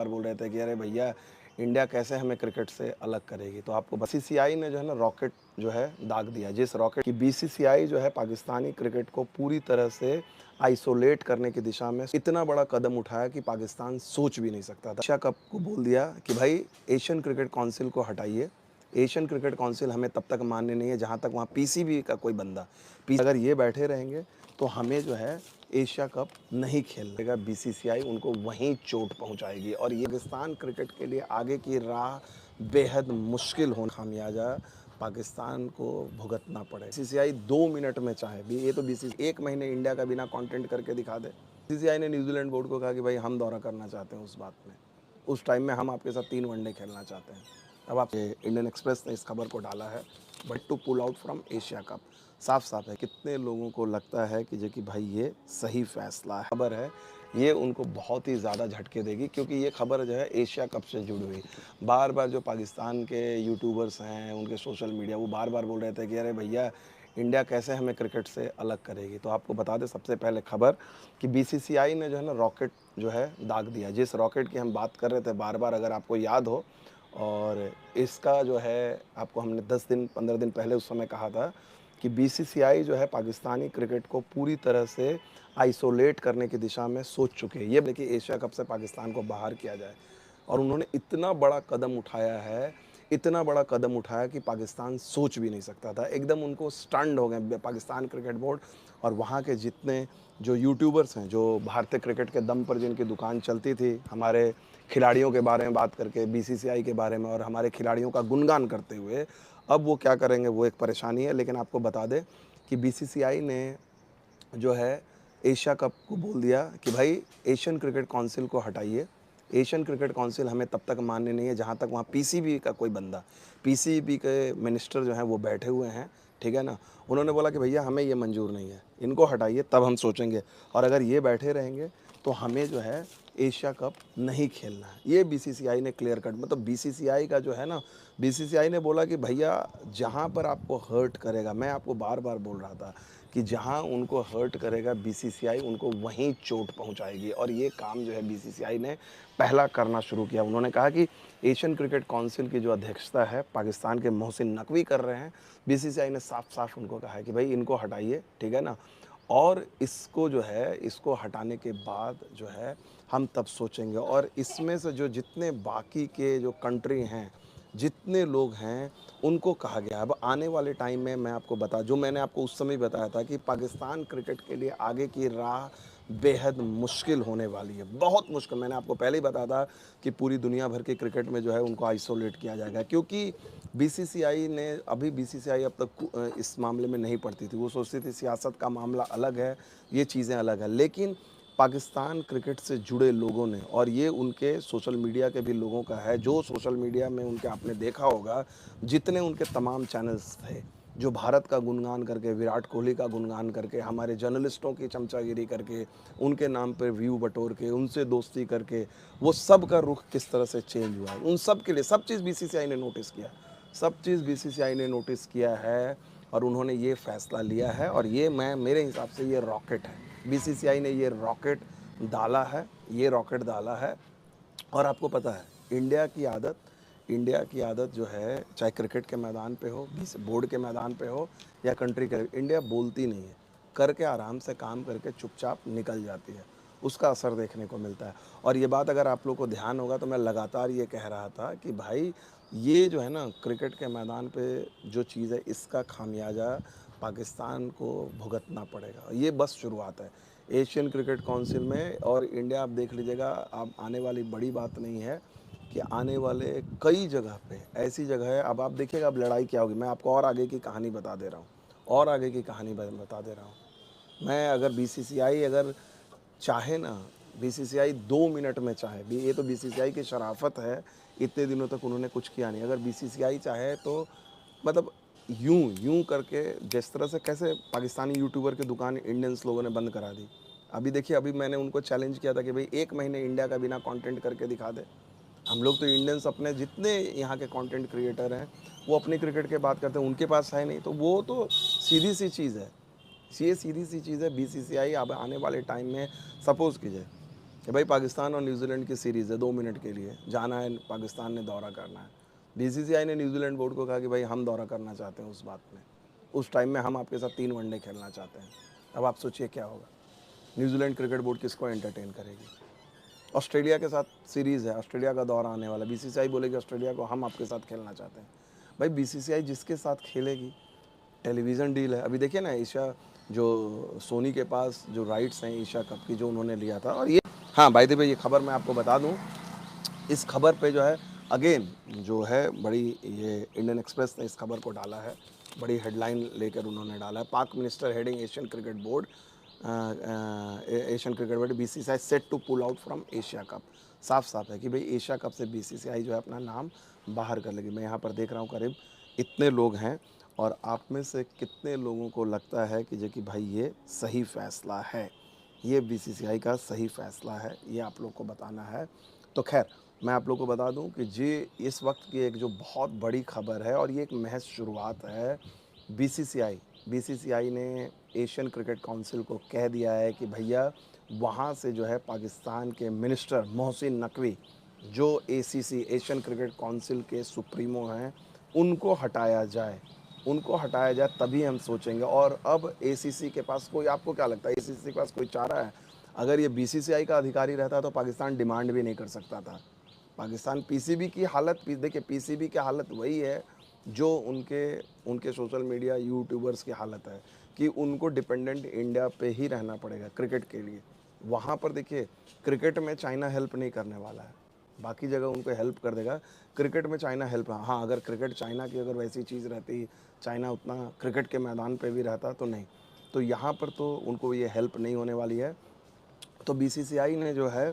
बार बोल रहे थे कि अरे भैया इंडिया कैसे हमें क्रिकेट से अलग करेगी। तो आपको बीसीसीआई ने जो है ना रॉकेट जो है दाग दिया, जिस रॉकेट की बीसीसीआई जो है पाकिस्तानी क्रिकेट को पूरी तरह से आइसोलेट करने की दिशा में इतना बड़ा कदम उठाया कि पाकिस्तान सोच भी नहीं सकता था। एशिया कप को बोल दिया कि भाई एशियन क्रिकेट काउंसिल को हटाइए। एशियन क्रिकेट काउंसिल हमें तब तक मान्य नहीं है जहाँ तक वहाँ पीसीबी का कोई बंदा अगर ये बैठे रहेंगे तो हमें जो है एशिया कप नहीं खेलने। बीसीसीआई उनको वहीं चोट पहुंचाएगी और ये पाकिस्तान क्रिकेट के लिए आगे की राह बेहद मुश्किल होना खामियाजा पाकिस्तान को भुगतना पड़े। बीसीसीआई 2 मिनट में चाहे भी, ये तो बीसीसीआई 1 महीने इंडिया का बिना कंटेंट करके दिखा दे। बीसीसीआई ने न्यूजीलैंड बोर्ड को कहा कि भाई हम दौरा करना चाहते हैं, उस बात में उस टाइम में हम आपके साथ 3 वनडे खेलना चाहते हैं। अब आप इंडियन एक्सप्रेस ने इस खबर को डाला है, but to pull out from Asia cup. साफ साफ है कितने लोगों को लगता है कि जो कि भाई ये सही फैसला है। खबर है ये उनको बहुत ही ज़्यादा झटके देगी, क्योंकि ये खबर जो है एशिया कप से जुड़ी हुई। बार बार जो पाकिस्तान के यूट्यूबर्स हैं, उनके सोशल मीडिया, वो बार बार बोल रहे थे कि अरे भैया इंडिया कैसे हमें क्रिकेट से अलग करेगी। तो आपको बता दें सबसे पहले खबर कि बीसीसीआई ने जो है ना रॉकेट जो है दाग दिया, जिस रॉकेट की हम बात कर रहे थे बार बार, अगर आपको याद हो। और इसका जो है आपको हमने 10 दिन 15 दिन पहले उस समय कहा था कि बीसीसीआई जो है पाकिस्तानी क्रिकेट को पूरी तरह से आइसोलेट करने की दिशा में सोच चुके हैं। ये देखिए एशिया कप से पाकिस्तान को बाहर किया जाए, और उन्होंने इतना बड़ा कदम उठाया है, इतना बड़ा कदम उठाया कि पाकिस्तान सोच भी नहीं सकता था। एकदम उनको स्टन्ड हो गए पाकिस्तान क्रिकेट बोर्ड और वहाँ के जितने जो यूट्यूबर्स हैं, जो भारतीय क्रिकेट के दम पर जिनकी दुकान चलती थी, हमारे खिलाड़ियों के बारे में बात करके, बीसीसीआई के बारे में और हमारे खिलाड़ियों का गुणगान करते हुए, अब वो क्या करेंगे वो एक परेशानी है। लेकिन आपको बता दें कि बीसीसीआई ने जो है एशिया कप को बोल दिया कि भाई एशियन क्रिकेट काउंसिल को हटाइए। एशियन क्रिकेट काउंसिल हमें तब तक मान्य नहीं है जहाँ तक वहाँ पीसीबी का कोई बंदा, पीसीबी के मिनिस्टर जो हैं वो बैठे हुए हैं, ठीक है ना। उन्होंने बोला कि भैया हमें ये मंजूर नहीं है, इनको हटाइए तब हम सोचेंगे, और अगर ये बैठे रहेंगे तो हमें जो है एशिया कप नहीं खेलना है। ये बीसीसीआई ने क्लियर कट, मतलब बीसीसीआई का जो है ना, बीसीसीआई ने बोला कि भैया जहाँ पर आपको हर्ट करेगा, मैं आपको बार बार बोल रहा था कि जहां उनको हर्ट करेगा बीसीसीआई उनको वहीं चोट पहुंचाएगी, और ये काम जो है बीसीसीआई ने पहला करना शुरू किया। उन्होंने कहा कि एशियन क्रिकेट काउंसिल की जो अध्यक्षता है पाकिस्तान के मोहसिन नकवी कर रहे हैं। बीसीसीआई ने साफ साफ उनको कहा है कि भाई इनको हटाइए, ठीक है ना, और इसको जो है इसको हटाने के बाद जो है हम तब सोचेंगे। और इसमें से जो जितने बाकी के जो कंट्री हैं, जितने लोग हैं, उनको कहा गया। अब आने वाले टाइम में मैं आपको जो मैंने आपको उस समय बताया था कि पाकिस्तान क्रिकेट के लिए आगे की राह बेहद मुश्किल होने वाली है, बहुत मुश्किल। मैंने आपको पहले ही बताया था कि पूरी दुनिया भर के क्रिकेट में जो है उनको आइसोलेट किया जाएगा, क्योंकि बीसीसीआई ने बीसीसीआई अब तक इस मामले में नहीं पड़ती थी। वो सोचती थी सियासत का मामला अलग है, ये चीज़ें अलग है। लेकिन पाकिस्तान क्रिकेट से जुड़े लोगों ने, और ये उनके सोशल मीडिया के भी लोगों का है, जो सोशल मीडिया में उनके आपने देखा होगा, जितने उनके तमाम चैनल्स थे जो भारत का गुणगान करके, विराट कोहली का गुणगान करके, हमारे जर्नलिस्टों की चमचागिरी करके, उनके नाम पर व्यू बटोर के, उनसे दोस्ती करके, वो सब का रुख किस तरह से चेंज हुआ है, उन सब के लिए सब चीज़ बीसीसीआई ने नोटिस किया, सब चीज़ बीसीसीआई ने नोटिस किया है, और उन्होंने ये फैसला लिया है। और ये मेरे हिसाब से ये रॉकेट है, बीसीसीआई ने ये रॉकेट डाला है, ये रॉकेट डाला है। और आपको पता है इंडिया की आदत जो है, चाहे क्रिकेट के मैदान पे हो, बोर्ड के मैदान पे हो, या कंट्री के, इंडिया बोलती नहीं है, करके आराम से काम करके चुपचाप निकल जाती है, उसका असर देखने को मिलता है। और ये बात अगर आप लोग को ध्यान होगा तो मैं लगातार ये कह रहा था कि भाई ये जो है ना क्रिकेट के मैदान पे जो चीज़ है, इसका खामियाजा पाकिस्तान को भुगतना पड़ेगा। ये बस शुरुआत है एशियन क्रिकेट काउंसिल में। और इंडिया आप देख लीजिएगा, अब आने वाली बड़ी बात नहीं है कि आने वाले कई जगह पे ऐसी जगह है, अब आप देखिएगा अब लड़ाई क्या होगी। मैं आपको और आगे की कहानी बता दे रहा हूँ, और आगे की कहानी बता दे रहा हूँ। मैं अगर बीसीसीआई अगर चाहे ना, बीसीसीआई 2 मिनट में चाहे भी, ये तो बीसीसीआई की शराफत है, इतने दिनों तक उन्होंने कुछ किया नहीं। अगर बीसीसीआई चाहे तो मतलब यूं यूं करके, जिस तरह से कैसे पाकिस्तानी यूट्यूबर की दुकान इंडियंस लोगों ने बंद करा दी। अभी देखिए, अभी मैंने उनको चैलेंज किया था कि भाई 1 महीने इंडिया का बिना कंटेंट करके दिखा दे। हम लोग तो इंडियंस अपने जितने यहाँ के कंटेंट क्रिएटर हैं, वो अपनी क्रिकेट के बात करते हैं, उनके पास है नहीं, तो वो तो सीधी सी चीज़ है, ये सीधी सी चीज़ है। बीसीसीआई अब आने वाले टाइम में, सपोज़ कीजिए कि भाई पाकिस्तान और न्यूजीलैंड की सीरीज़ है 2 मिनट के लिए, जाना है पाकिस्तान ने, दौरा करना है। बीसीसीआई ने न्यूजीलैंड बोर्ड को कहा कि भाई हम दौरा करना चाहते हैं उस बात में, उस टाइम में हम आपके साथ 3 वनडे खेलना चाहते हैं। अब आप सोचिए क्या होगा, न्यूजीलैंड क्रिकेट बोर्ड किसको एंटरटेन करेगी। ऑस्ट्रेलिया के साथ सीरीज़ है, ऑस्ट्रेलिया का दौरा आने वाला, बीसीसीआई बोलेगी ऑस्ट्रेलिया को हम आपके साथ खेलना चाहते हैं। भाई बीसीसीआई जिसके साथ खेलेगी, टेलीविज़न डील है। अभी देखिए ना, एशिया जो सोनी के पास जो राइट्स हैं एशिया कप की, जो उन्होंने लिया था। और ये, हाँ बाय द वे, ये खबर मैं आपको बता दूं, इस खबर पे जो है अगेन जो है बड़ी, ये इंडियन एक्सप्रेस ने इस खबर को डाला है, बड़ी हेडलाइन लेकर उन्होंने डाला है, Pak minister heading Asian cricket board, Asian cricket board BCCI set to pull out from Asia cup. साफ साफ है कि भाई एशिया कप से बीसीसीआई जो है अपना नाम बाहर कर लेगी। मैं यहाँ पर देख रहा हूँ करीब इतने लोग हैं, और आप में से कितने लोगों को लगता है कि भाई ये सही फैसला है, ये बीसीसीआई का सही फैसला है, ये आप लोग को बताना है। तो खैर, मैं आप लोग को बता दूं कि ये इस वक्त की एक जो बहुत बड़ी खबर है, और ये एक महज शुरुआत है। बीसीसीआई ने एशियन क्रिकेट काउंसिल को कह दिया है कि भैया वहाँ से जो है पाकिस्तान के मिनिस्टर मोहसिन नकवी, जो एसीसी एशियन क्रिकेट काउंसिल के सुप्रीमो हैं, उनको हटाया जाए, उनको हटाया जाए, तभी हम सोचेंगे। और अब एसीसी के पास कोई, आपको क्या लगता है एसीसी के पास कोई चारा है? अगर ये बीसीसीआई का अधिकारी रहता तो पाकिस्तान डिमांड भी नहीं कर सकता था। पाकिस्तान पीसीबी की हालत, देखिए पीसीबी की हालत वही है जो उनके उनके सोशल मीडिया यूट्यूबर्स की हालत है, कि उनको डिपेंडेंट इंडिया पे ही रहना पड़ेगा क्रिकेट के लिए। वहाँ पर देखिए, क्रिकेट में चाइना हेल्प नहीं करने वाला है, बाकी जगह उनको हेल्प कर देगा, क्रिकेट में चाइना हेल्प, हाँ अगर क्रिकेट चाइना की अगर वैसी चीज़ रहती, चाइना उतना क्रिकेट के मैदान पे भी रहता तो नहीं, तो यहाँ पर तो उनको ये हेल्प नहीं होने वाली है। तो बीसीसीआई ने जो है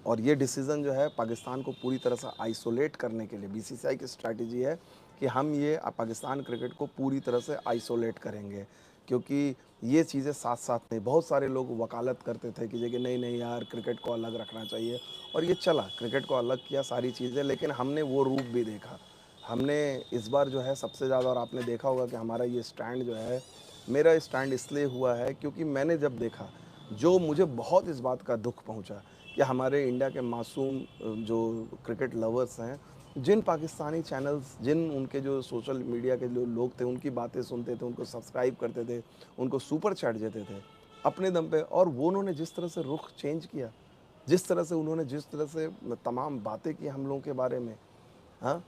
और ये डिसीज़न जो है पाकिस्तान को पूरी तरह से आइसोलेट करने के लिए, बीसीसीआई की स्ट्रैटेजी है कि हम ये पाकिस्तान क्रिकेट को पूरी तरह से आइसोलेट करेंगे, क्योंकि ये चीज़ें साथ साथ नहीं, बहुत सारे लोग वकालत करते थे कि जगह नहीं नहीं यार क्रिकेट को अलग रखना चाहिए, और ये चला, क्रिकेट को अलग किया सारी चीज़ें, लेकिन हमने वो रूप भी देखा। हमने इस बार जो है सबसे ज़्यादा, और आपने देखा होगा कि हमारा ये स्टैंड जो है, मेरा स्टैंड इसलिए हुआ है क्योंकि मैंने जब देखा, जो मुझे बहुत इस बात का दुख पहुंचा कि हमारे इंडिया के मासूम जो क्रिकेट लवर्स हैं, जिन पाकिस्तानी चैनल्स, जिन उनके जो सोशल मीडिया के जो लोग थे, उनकी बातें सुनते थे, उनको सब्सक्राइब करते थे, उनको सुपर चैट देते थे अपने दम पे, और वो उन्होंने जिस तरह से रुख चेंज किया, जिस तरह से तमाम बातें की हम लोगों के बारे में, हाँ,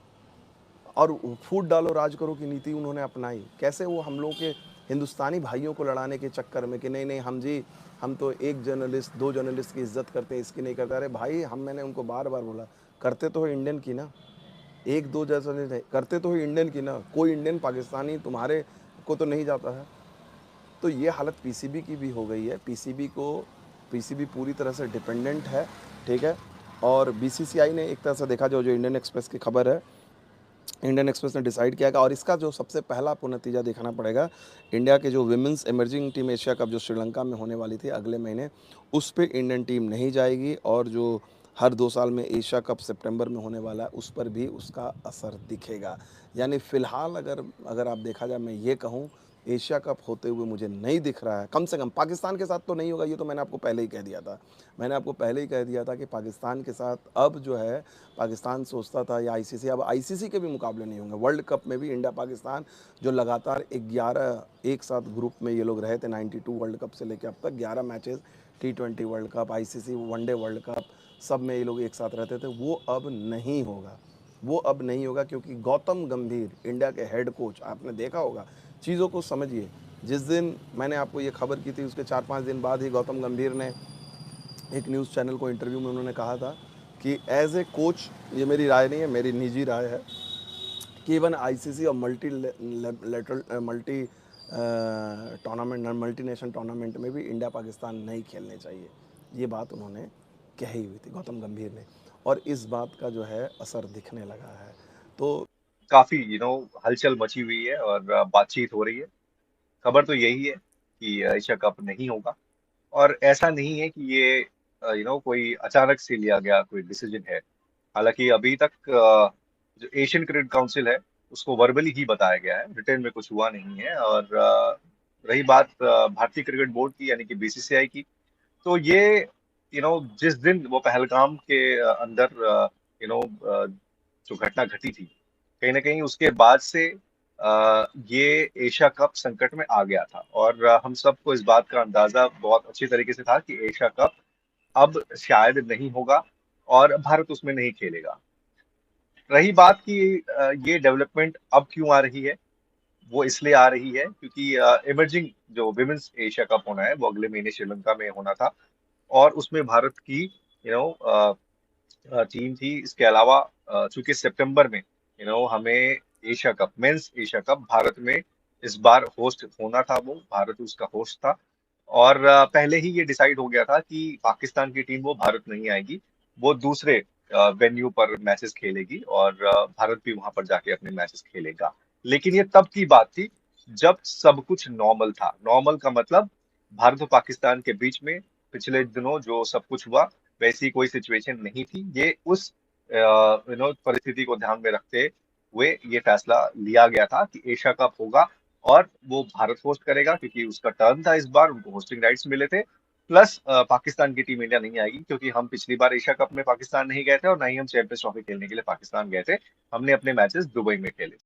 और फूट डालो राज करो की नीति उन्होंने अपनाई, कैसे वो हम लोगों के हिंदुस्तानी भाइयों को लड़ाने के चक्कर में कि नहीं नहीं हम जी, हम तो एक जर्नलिस्ट, दो जर्नलिस्ट की इज्जत करते हैं, इसकी नहीं करते। अरे भाई, मैंने उनको बार बार बोला, करते तो हो इंडियन की ना, एक दो जर्नलिस्ट नहीं करते तो हो इंडियन की ना, कोई इंडियन पाकिस्तानी तुम्हारे को तो नहीं जाता है। तो ये हालत पीसीबी की भी हो गई है, पीसीबी पूरी तरह से डिपेंडेंट है, ठीक है। और बीसीसीआई ने एक तरह से देखा, जो इंडियन एक्सप्रेस की खबर है, इंडियन एक्सप्रेस ने डिसाइड किया कि, और इसका जो सबसे पहला आपको नतीजा देखना पड़ेगा, इंडिया के जो women's emerging team Asia cup जो श्रीलंका में होने वाली थी अगले महीने, उस पर इंडियन टीम नहीं जाएगी, और जो हर 2 साल में एशिया कप सितंबर में होने वाला है, उस पर भी उसका असर दिखेगा। यानी फ़िलहाल अगर अगर आप देखा जाए, मैं ये कहूँ, एशिया कप होते हुए मुझे नहीं दिख रहा है, कम से कम पाकिस्तान के साथ तो नहीं होगा, ये तो मैंने आपको पहले ही कह दिया था। मैंने आपको पहले ही कह दिया था कि पाकिस्तान के साथ अब जो है, पाकिस्तान सोचता था, या आईसीसी, अब आईसीसी के भी मुकाबले नहीं होंगे। वर्ल्ड कप में भी इंडिया पाकिस्तान जो लगातार 11 एक साथ ग्रुप में ये लोग रहे थे, 92 वर्ल्ड कप से लेकर अब तक 11 matches, T20 world cup, ICC one day world cup, सब में ये लोग एक साथ रहते थे, वो अब नहीं होगा। वो अब नहीं होगा, क्योंकि गौतम गंभीर इंडिया के हेड कोच, आपने देखा होगा, चीज़ों को समझिए। जिस दिन मैंने आपको ये खबर की थी, उसके 4-5 दिन बाद ही गौतम गंभीर ने एक न्यूज़ चैनल को इंटरव्यू में उन्होंने कहा था कि एज ए कोच, ये मेरी राय नहीं है, मेरी निजी राय है, कि इवन आईसीसी और मल्टी टूर्नामेंट, मल्टीनेशनल टूर्नामेंट में भी इंडिया पाकिस्तान नहीं खेलने चाहिए। ये बात उन्होंने कही हुई थी गौतम गंभीर ने, और इस बात का जो है असर दिखने लगा है। तो काफी हलचल मची हुई है और बातचीत हो रही है। खबर तो यही है कि एशिया कप नहीं होगा। और ऐसा नहीं है कि ये कोई अचानक से लिया गया कोई डिसीजन है। हालांकि अभी तक जो एशियन क्रिकेट काउंसिल है उसको वर्बली ही बताया गया है, रिटर्न में कुछ हुआ नहीं है। और रही बात भारतीय क्रिकेट बोर्ड की यानी कि बीसीसीआई की, तो ये जिस दिन वो पहलगाम के अंदर यू नो जो घटना घटी थी, कहीं ना कहीं उसके बाद से ये एशिया कप संकट में आ गया था। और हम सबको इस बात का अंदाजा बहुत अच्छी तरीके से था कि एशिया कप अब शायद नहीं होगा और भारत उसमें नहीं खेलेगा। रही बात कि ये डेवलपमेंट अब क्यों आ रही है, वो इसलिए आ रही है क्योंकि इमर्जिंग जो विमेंस एशिया कप होना है वो अगले महीने श्रीलंका में होना था। और उसमें भारत की टीम थी। इसके अलावा चूंकि सितंबर में हमें Asia cup, men's Asia cup Bharat में इस बार होस्ट होना था, वो भारत उसका होस्ट था। और पहले ही ये डिसाइड हो गया था कि पाकिस्तान की टीम वो भारत नहीं आएगी, वो दूसरे वेन्यू पर मैचेस खेलेगी और भारत भी वहां पर जाके अपने मैचेस खेलेगा। लेकिन ये तब की बात थी जब सब कुछ नॉर्मल था। नॉर्मल का मतलब भारत और पाकिस्तान के बीच में पिछले दिनों जो सब कुछ हुआ वैसी कोई सिचुएशन नहीं थी। ये उस परिस्थिति को ध्यान में रखते हुए ये फैसला लिया गया था कि एशिया कप होगा और वो भारत होस्ट करेगा क्योंकि उसका टर्न था, इस बार उनको होस्टिंग राइट्स मिले थे। प्लस पाकिस्तान की टीम इंडिया नहीं आएगी क्योंकि हम पिछली बार एशिया कप में पाकिस्तान नहीं गए थे और ना ही हम चैंपियंस ट्रॉफी खेलने के लिए पाकिस्तान गए थे। हमने अपने मैचेस दुबई में खेले।